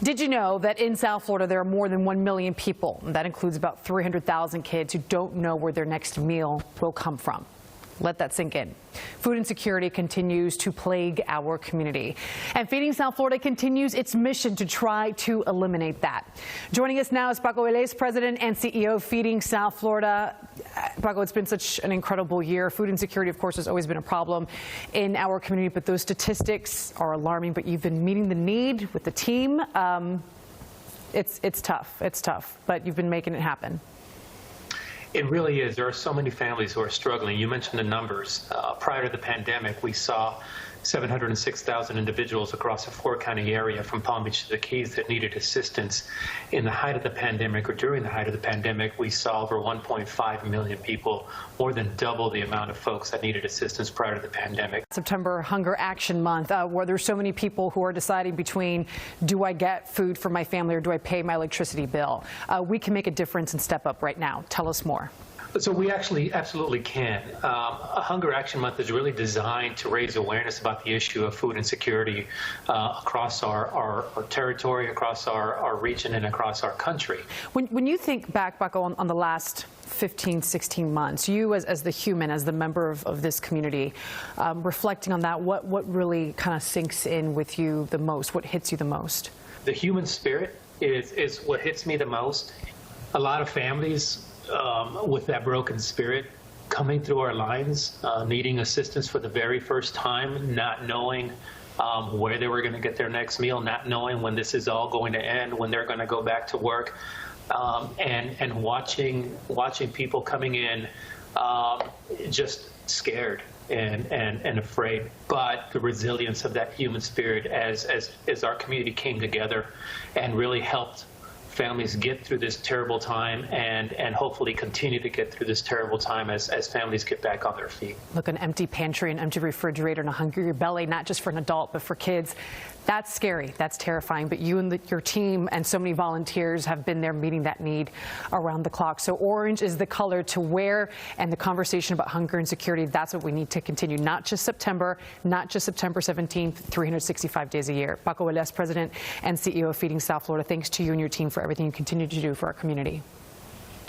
Did you know that in South Florida there are more than 1 million people? That includes about 300,000 kids who don't know where their next meal will come from. Let that sink in. Food insecurity continues to plague our community. And Feeding South Florida continues its mission to try to eliminate that. Joining us now is Paco Vélez, President and CEO of Feeding South Florida. Paco, it's been such an incredible year. Food insecurity, of course, has always been a problem in our community, but those statistics are alarming. But you've been meeting the need with the team. It's tough, but you've been making it happen. It really is. There are so many families who are struggling. You mentioned the numbers. Prior to the pandemic, we saw 706,000 individuals across the four-county area from Palm Beach to the Keys that needed assistance. In the height of the pandemic, or during the height of the pandemic, we saw over 1.5 million people, more than double the amount of folks that needed assistance prior to the pandemic. September Hunger Action Month, where there's so many people who are deciding between, do I get food for my family or do I pay my electricity bill? We can make a difference and step up right now. Tell us more. So we actually absolutely can. A Hunger Action Month is really designed to raise awareness about the issue of food insecurity across our territory, across our region, and across our country. When you think back, Paco, on the last 15, 16 months, you as the human, as the member of this community, reflecting on that, what really kind of sinks in with you the most? What hits you the most? The human spirit is what hits me the most. A lot of families with that broken spirit coming through our lines, needing assistance for the very first time, not knowing where they were going to get their next meal, not knowing when this is all going to end, when they're going to go back to work, and watching people coming in just scared and afraid. But the resilience of that human spirit as our community came together and really helped families get through this terrible time and hopefully continue to get through this terrible time as families get back on their feet. Look, an empty pantry, an empty refrigerator, and a hungry belly, not just for an adult, but for kids. That's scary. That's terrifying. But you and your team and so many volunteers have been there meeting that need around the clock. So orange is the color to wear, and the conversation about hunger and security, that's what we need to continue. Not just September, not just September 17th, 365 days a year. Paco Vélez, President and CEO of Feeding South Florida, thanks to you and your team for everything you continue to do for our community.